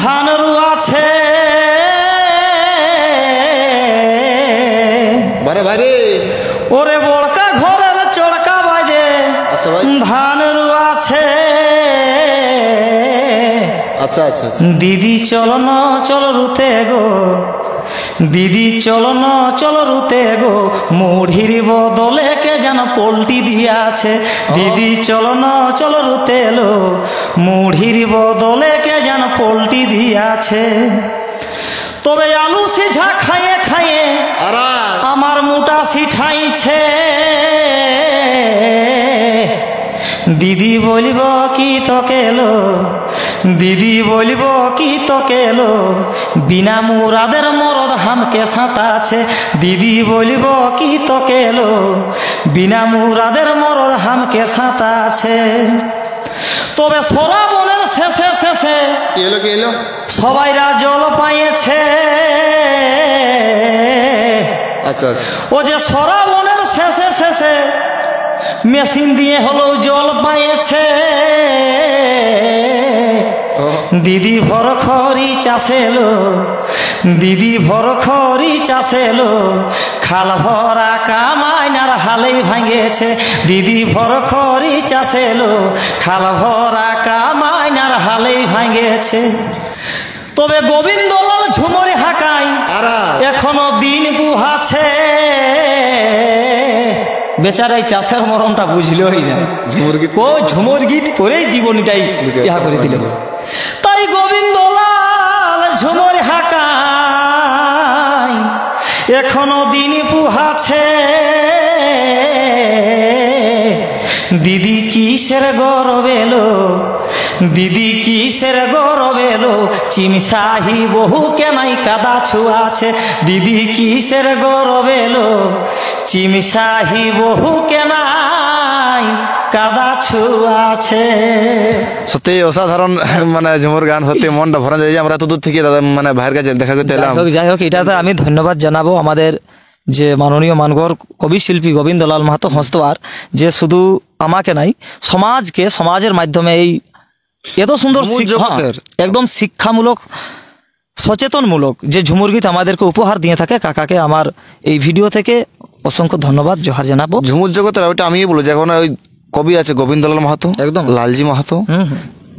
ধান রুয়াছে, ওরে বড়কা ঘরের চড়কা বাজে আচ্ছা ভাই। ধান রুয়াছে আচ্ছা আচ্ছা দিদি চলো না চলো রুতে গো, দিদি চলো না চলো রুতে গো, মুড়ির বদলে কে যেন পোল্টি দিয়াছে। দিদি চলো না চলো রুতে এলো, মুড়ির বদলে কে যেন পোল্টি দিয়াছে। তবে আলু সিঝা খাইয়ে খাইয়ে আমার মোটা সিঠাইছে। দিদি বলিব কি তোকে এলো, দিদি বলিব কি তোকে এলো, বিনা মুরাদের মরদ হামকে সাঁতাছে। দিদি বলিব কি তোকে এলো, বিনা মুরাদের মরদ হামকে সাঁতাছে। তবে শ্রাবণের শেষে শেষে কি এলো সবাইরা জল পাইছে। আচ্ছা আচ্ছা ও যে শ্রাবণের শেষে শেষে মেশিন দিয়ে হলো জল পাইছে। দিদি ভর খড়ি চাষে এলো, দিদি ভর খড়ি চাষে এলো, খাল ভরা কামাইনার হালেই ভাঙেছে। দিদি ভর খড়ি চাষে এলো, খাল ভরা কামাইনার হালেই ভাঙেছে। তবে গোবিন্দলাল ঝুমরে হাকাই এখনো দিন বুহাছে। বেচারাই চাষের মরণটা বুঝলই না, ঝুমর গীত করেই জীবনীটাই ইহা করে দিল। তাই গোবিন্দলাল ঝুমর হাকাই এখনো দিন পুহাছে। দিদি কিসের গরব এলো, দিদি কিসের গরব এলো, চিমসাহি বহু কেনাই কাদা ছুয়াছে। দিদি কিসের গরব এলো, চিমসাহি বহু কেনাই কাদা ছুয়াছে। সত্যি অসাধারণ মানে ঝুমুর গান, সত্যি মনটা ভরা যায় যে আমরা এত দূর থেকে দাদা মানে ভাইয়ের কাছে দেখা করতে এলাম। যাই হোক এটাতে আমি ধন্যবাদ জানাবো আমাদের যে মাননীয় মানগড় কবি শিল্পী গোবিন্দলাল মাহাতো হস্তবার, যে শুধু আমাকে নাই সমাজকে, সমাজের মাধ্যমে এই এত সুন্দর একদম শিক্ষামূলক সচেতনমূলক যে ঝুমুর গীত আমাদেরকে উপহার দিয়ে থাকে। কাকাকে আমার এই ভিডিও থেকে অসংখ্য ধন্যবাদ জোহার জানাবো। ঝুমুর জগতের ওইটা আমিই বলবো যে এখন ওই কবি আছে গোবিন্দলাল মাহাতো, একদম লালজি মাহাতো,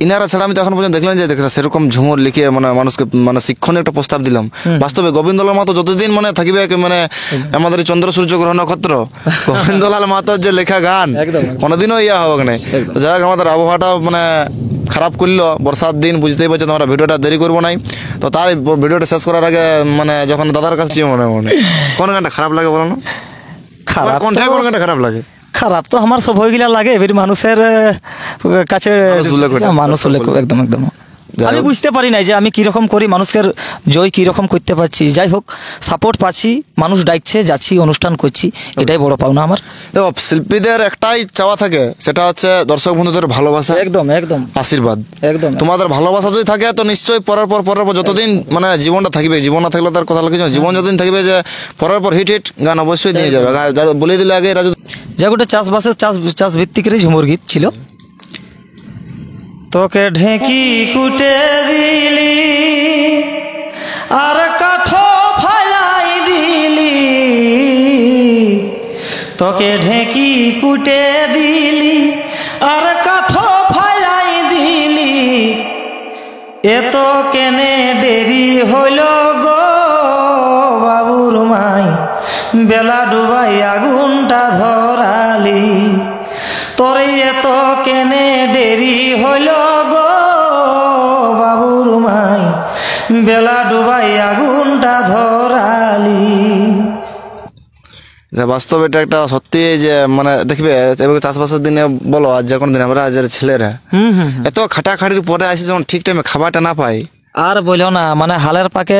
ইনারা ছাড়া আমি তো এখন পর্যন্ত দেখলাম যে সেরকম ঝুমুর লিখে মানে মানুষকে মানে শিক্ষণের একটা প্রস্তাব দিলাম। বাস্তবে গোবিন্দলাল মাহাতো যতদিন মানে থাকিবে মানে আমাদের চন্দ্র সূর্য গ্রহ নক্ষত্র, গোবিন্দলাল মাহাতোর যে লেখা গান কোনোদিনও ইয়া হবে না। যাই হোক আমাদের আবহাওয়াটা মানে খারাপ করলো, বর্ষার দিন বুঝতেই পারছো, তোমরা ভিডিওটা দেরি করবো নাই। তো তার ভিডিওটা শেষ করার আগে মানে যখন দাদার কাছে মনে কোন গানটা খারাপ লাগে বলো না? খারাপ কোন গানটা খারাপ লাগে? খারাপ তো আমার সব হয়ে গেলা লাগে, এবার মানুষের কাছে মানুষ একদম একদম আমি বুঝতে পারি না যে আমি কিরকম করি মানুষকে জয় কিরকম করতে পারছি। যাই হোক সাপোর্ট পাচ্ছি, মানুষ ডাকছে, যাচ্ছি, অনুষ্ঠান করছি, এটাই বড় পাওনা আমার। দেখো শিল্পীদের একটাই চাওয়া থাকে, সেটা হচ্ছে দর্শক বন্ধুদের ভালোবাসা, একদম একদম আশীর্বাদ। একদম তোমাদের ভালোবাসা যদি থাকে তো নিশ্চয়ই পরের পর যতদিন মানে জীবনটা থাকবে, জীবন না থাকলে তার কথা কিছু, জীবন যতদিন থাকবে যে পরের পর হিট গান অবশ্যই দিয়ে যাবে। বলে দিলে আগে যা গোটা চাষবাসের চাষ ভিত্তিকেরই ঝুমুর গীত ছিল। তোকে ঢেঁকি কুটে দিলি আর কাঠো ফালাই দিলি, তোকে ঢেঁকি কুটে দিলি আর কাঠো ফালাই দিলি, এত কেনে দেরি হইল গো বাবুর মাই, বেলা ডুবাই আগুনটা ধরালি, তোরে এত কেনে দেরি হইল গো বাবুর মাই, বেলা ডুবাই আগুনটা ধরালি। বাস্তবে এটা একটা সত্যি যে মানে দেখবে চাষবাসের দিনে বলো আর যে কোনো দিন আমরা ছেলেরা এত খাটাখাটির পরে আসি যখন ঠিক টাইমে খাবারটা না পাই, আর বলো না মানে হালের পাকে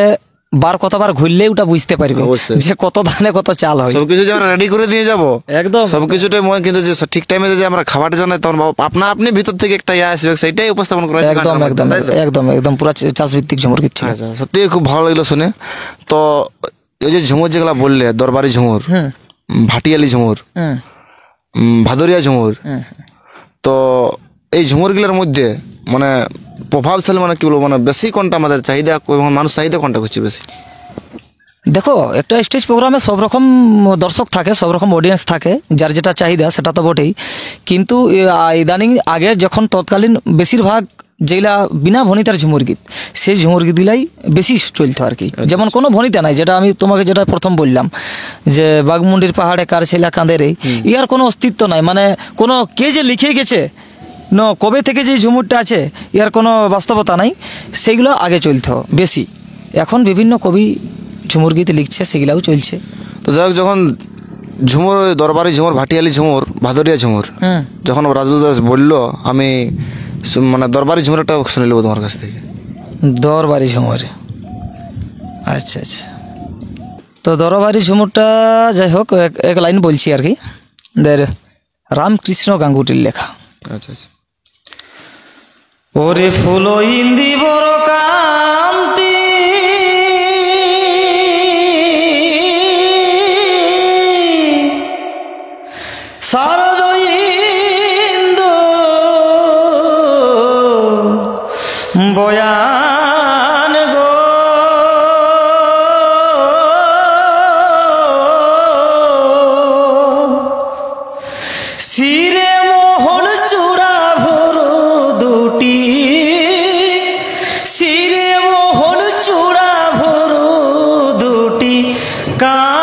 কতবার ঘুরলেই ওটা বুঝতে পারবে যে কত ধানে কত চাল হয়। সবকিছু যে আমরা রেডি করে দিয়ে যাবো একদম সবকিছুটাই কিন্তু যে ঠিক টাইমে যে আমরা খাবারটা জানাই তখন আপনা আপনি ভিতর থেকে একটা ইয়ে আসবে, সেটাই উপস্থাপন করা একদম একদম একদম একদম পুরো চাষভিত্তিক ঝুমুর গীত ছিল। সত্যি খুব ভালো লাগলো শুনে। তো এই যে ঝুমুর যেগুলা বললে, দরবারি ঝুমুর, ভাটিয়ালি ঝুমুর, ভাদরিয়া ঝুমুর, তো এই ঝুমুরগুলোর মধ্যে মানে প্রভাবশালী মানে কি বলবো মানে বেশি কোনটা আমাদের চাহিদা এবং মানুষ চাহিদা কোনটা করছে বেশি? দেখো একটা স্টেজ প্রোগ্রামে সব রকম দর্শক থাকে, সব রকম অডিয়েন্স থাকে, যার যেটা চাহিদা সেটা তো বটেই। কিন্তু ইদানিং আগে যখন তৎকালীন বেশিরভাগ যেগুলা বিনা ভনিতার ঝুমুর গীত, সেই ঝুমুর গীতগুলাই বেশি চলতো আর কি। যেমন কোনো ভনিতা নাই, যেটা আমি তোমাকে যেটা প্রথম বললাম যে বাঘমুন্ডির পাহাড়ে কার ছেলা কাঁদে রে, ইয়ার কোনো অস্তিত্ব নাই। মানে কোনো কে যে লিখে গেছে কবে থেকে যে ঝুমুরটা আছে ইয়ার কোনো বাস্তবতা নাই। সেইগুলো আগে চলতো বেশি। এখন বিভিন্ন কবি ঝুমুর গীত লিখছে, সেগুলাও চলছে। তো যাই হোক, যখন ঝুমুর, দরবারি ঝুমুর, ভাটিয়ালি ঝুমুর, ভাদরিয়া ঝুমুর, যখন রাজু দাস বললো, আমি মানে দরবারি ঝুমুরটা শুনে নেবো তোমার কাছ থেকে। দরবারি ঝুমুর, আচ্ছা আচ্ছা। তো দরবারি ঝুমুরটা যাই হোক এক লাইন বলছি আর কি, রামকৃষ্ণ গাঙ্গুলির লেখা। আচ্ছা আচ্ছা। ওরে ফুল ইন্দি বড় কান্তি, শারদ ইন্দু বয়ান গো, শিরে মোহন চূড়া ভরু দুটি, শিরে মোহন চূড়া ভরু দুটি, কামা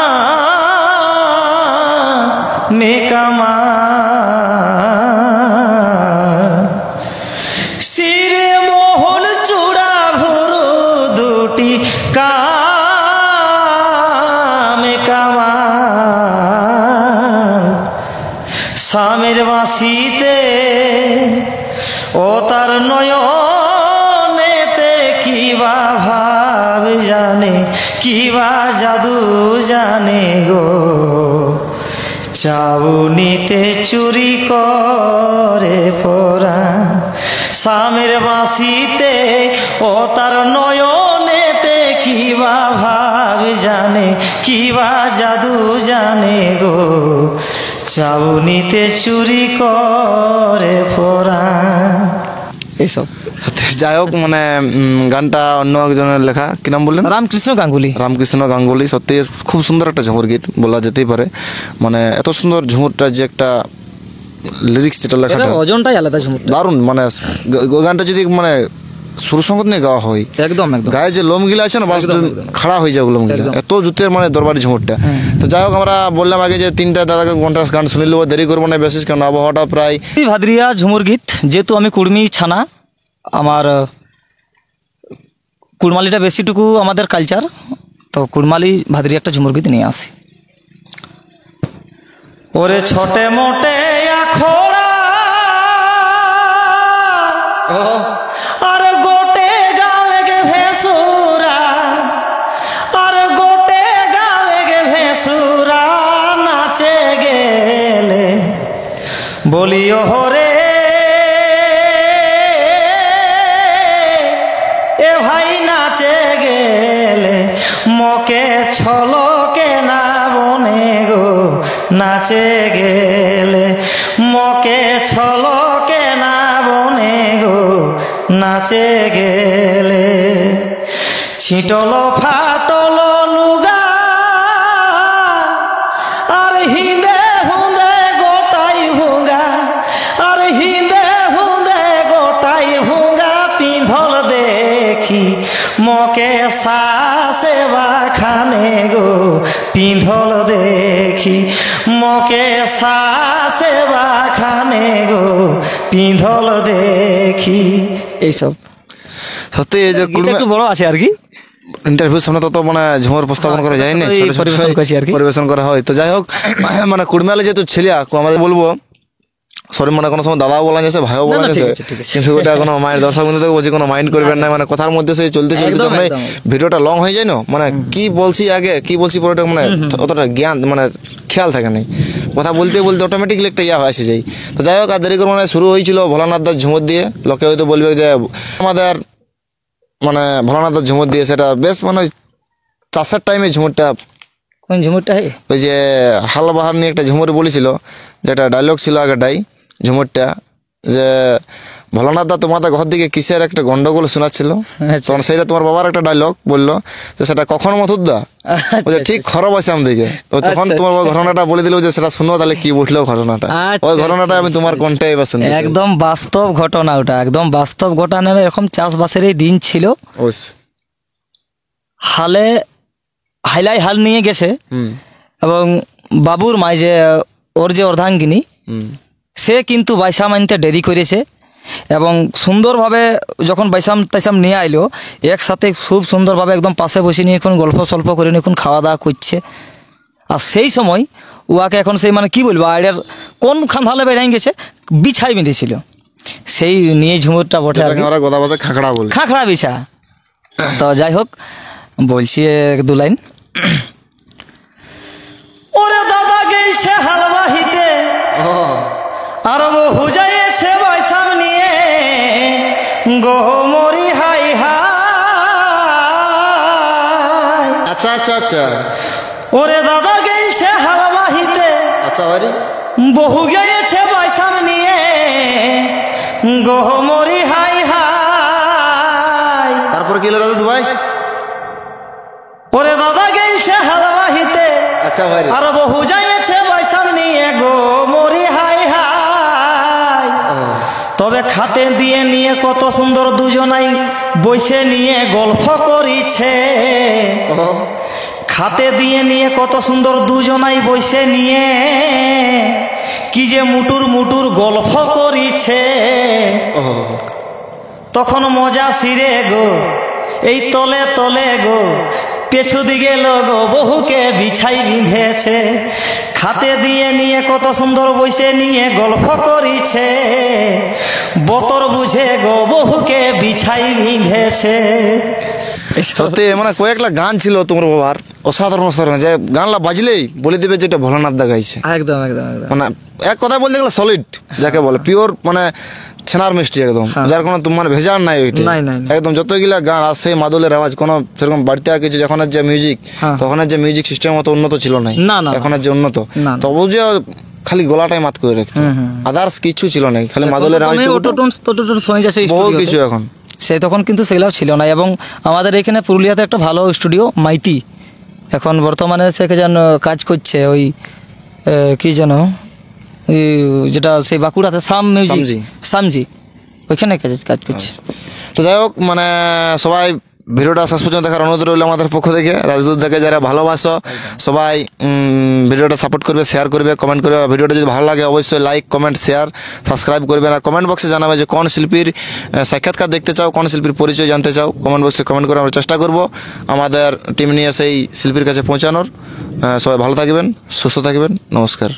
শিরে মোহন চূড়া ভরু দুটি, কামা স্বামীর বাঁশিতে ও তার নয়নেতে কিবা ভাব জানে, কিবা জাদু জানে গো, চাউনিতে চুরি করে পরা। স্বামীর বাঁশিতে ও তার নয়নেতে কিবা ভাব জানে, কিবা জাদু জানে গো, চাউনিতে চুরি করে পরা। এইসব। যাই হোক, মানে গানটা অন্য একজনের লেখা, কি নাম বললেন? রামকৃষ্ণ গাঙ্গুলি। রামকৃষ্ণ গাঙ্গুলি। সত্যি খুব সুন্দর একটা ঝুমুর গীত বলা যেতেই পারে। মানে এত সুন্দর ঝুমুরটা, যে একটা লিরিক্স যেটা লেখাটা, ওজনটাই আলাদা ঝুমুর, দারুণ। মানে ওই গানটা যদি মানে সুরসঙ্গত নিয়ে গাওয়া হয়, একদম একদম গায়ে যে লোমগিলা আছে না, বাস খাড়া হয়ে যায় লোমগিলা, এত জুতের মানে দরবারি ঝুমুরটা। তো যাই হোক, আমরা বললাম আগে যে তিনটা দাদাকে ঘন্টা গান শুনে নেবো, দেরি করবো না বেশি, কারণ আবহাওয়াটা প্রায়। ভাদরিয়া ঝুমুর গীত, যেহেতু আমি কুর্মি ছানা, আমার কুড়মালিটা বেশিটুকু আমাদের কালচার, তো কুড়মালি ভাদরি একটা ঝুমুর গীত নিয়ে আসি। ওরে ছোটে মোটে আখড়া আর গোটে গাঁয়ে গে ভেসুরা, আর গোটে গাঁয়ে গে ভেসুরা নাচে গেলে বলিও হরে এ ভাই, নাচে গেলে মকে ছলকে না বনে গো, নাচে গেলে মকে ছলকে না বনে গো, নাচে গেলে ছিটল ফাটল লুগা আর হিন্দে হুঁদে গোটাই ভুঙ্গা, আর হিন্দে হুঁদে গোটাই ভুঙ্গা পিঁধল দেখি মকে সাসে বাখানে গো, পিঁধল দেখি মকে সাসে বাখানে গো, পিঁধল দেখি। এইসব সত্যি এই যে একটু বড় আছে আর কি, ইন্টারভিউ সামনে তত মানে ঝুমুর উপস্থাপন করা যায় না, পরিবেশন করছি আর কি, পরিবেশন করা হয়। তো যাই হোক, মানে কুড়মালে যেহেতু ছেলে, আমাদের বলবো সরি, মানে কোনো সময় দাদাও বলা যাচ্ছে, ভাইও বলা যাচ্ছে, কিন্তু ওটা কোনো মায়ের দর্শক বন্ধু থেকে বলছি কোনো মাইন্ড করবেন না। মানে কথার মধ্যে সেই চলতে চলতে যখন ভিডিওটা লং হয়ে যায় না, মানে কি বলছি আগে কি বলছি পরে, মানে অতটা জ্ঞান মানে খেয়াল থাকে নাই, কথা বলতে বলতে অটোমেটিকলি একটা ইয়া এসে যায়। তো যাই হোক, আর দেরি করে মানে শুরু হয়েছিল ভোলানাথ দাস ঝুমুর দিয়ে। লোকে হয়তো বলবে যে আমাদের মানে ভোলানাথ দাস ঝুমুর দিয়ে, সেটা বেশ মানে চাষের টাইমে ঝুমুরটা। কোন ঝুমুরটা? ওই যে হালবাহার নিয়ে একটা ঝুমুর বলেছিল, যেটা ডায়লগ ছিল আগেটাই ঝুমুরটা, যে ভোলানাথ দা তোমাদের ঘর দিকে কিসের একটা গন্ডগোল শোনাচ্ছিল, তখন সেইটা তোমার বাবার একটা ডায়লগ বললো, তো সেটা কখন মথুর দা বলছে ঠিক খরব আছে দিকে, তো তখন তোমার বাবা ঘটনাটা বলে দিল যে সেটা শুনো তাহলে কি বুঝলো ঘটনাটা। ওই ঘটনাটা আমি তোমার কণ্ঠে এবার শুনতে চাই। একদম বাস্তব ঘটনা, ওটা একদম বাস্তব ঘটনা। এরকম চাষবাসেরই দিন ছিল, অবশ্যই। হালে হাইলাই হাল নিয়ে গেছে এবং বাবুর মাই যে ওর যে অর্ধাঙ্গিনী সে কিন্তু বাইসা মানতে দেরি করেছে এবং সুন্দরভাবে যখন বাইসাম টাইসাম নিয়ে আইলো একসাথে খুব সুন্দরভাবে একদম পাশে বসে নিয়ে এখন গল্প সল্প করে নিয়ে এখন খাওয়া দাওয়া করছে। আর সেই সময় উয়াকে এখন সেই মানে কি বলবো আইডের কোন খান্ধালে বেরিয়ে গেছে বিছাই বেঁধেছিল, সেই নিয়ে ঝুমুরটা বটে আর কি। ওরা গোদা বাজে খাঁকড়া বলে, খাঁকড়া বিছা। তো যাই হোক বলছি এক দু লাইন। ওরে দাদা গেছে হালবাহিতে আর বহু যাইছে বৈশাম নিয়ে গোমরি হাই হাই। আচ্ছা আচ্ছা আচ্ছা ওরে দাদা গেছে হালবাহিতে আচ্ছা বাড়ি বহু গেছে বৈশাম নিয়ে গোমরি হাই হাই। তারপর কি হলো রাজু ভাই? ওরে দাদা গেছে হালবাহিতে আচ্ছা ভাই আর বহু যাইছে বৈশাম নিয়ে গোমরি হাই হাই। তবে খাতে দিয়ে নিয়ে কত সুন্দর দুজনাই বসে নিয়ে গল্প করিছে, খাতে দিয়ে নিয়ে কত সুন্দর দুজনাই বসে নিয়ে কি যে মুটুর মুটুর গল্প করিছে। তখন মজা সিরে গো এই তলে তলে গো পেছু দিকে লগো বহুকে বিছাই বিঁধেছে, খাতে দিয়ে নিয়ে কত সুন্দর বসে নিয়ে গল্প করিছে, বতর বুঝে গো বহুকে বিছাই বিঁধেছে। সত্যি মানে কয়েকটা গান ছিল তোমার বাবার অসাধারণ অসাধারণ, যে গানলা বাজলেই বলে দিবে যেটা ভোলানাথ দা গাইছে। একদম একদম একদম মানে এক কথা বলতে গেলে সলিড যাকে বলে, পিওর মানে ছেনার মিষ্টি একদম, যার কোনো মানে ভেজাল নাই ওইটা একদম। যতগুলা গান আর সেই মাদলের আওয়াজ কোনো সেরকম বাড়িতে কিছু, যখন যে মিউজিক তখন যে মিউজিক সিস্টেম অত উন্নত ছিল না, এখন যে উন্নত, তবু যে খালি গলাটাই মাত করে রাখতো, আদার্স কিছু ছিল না, খালি মাদলের আওয়াজ বহু কিছু এখন। সে তখন কিন্তু সেগুলাও ছিল না। এবং আমাদের এখানে পুরুলিয়াতে একটা ভালো স্টুডিও মাইতি এখন বর্তমানে সে যেন কাজ করছে, ওই কি যেন যেটা সেই বাঁকুড়াতে সাম মিউজিক সামজি ওইখানে কাজ করছে। তো যাই হোক মানে সবাই ভিডিওটা শেষ পর্যন্ত দেখার অনুরোধ রইল আমাদের পক্ষ থেকে। রাজদূত দাকে যারা ভালোবাসো সবাই ভিডিওটা সাপোর্ট করবে, শেয়ার করবে, কমেন্ট করবে। ভিডিওটা যদি ভালো লাগে অবশ্যই লাইক কমেন্ট শেয়ার সাবস্ক্রাইব করবে। আর কমেন্ট বক্সে জানাবে যে কোন শিল্পীর সাক্ষাৎকার দেখতে চাও, কোন শিল্পীর পরিচয় জানতে চাও, কমেন্ট বক্সে কমেন্ট করে আমরা চেষ্টা করব আমাদের টিম নিয়ে সেই শিল্পীর কাছে পৌঁছানোর। সবাই ভালো থাকবেন, সুস্থ থাকবেন, নমস্কার।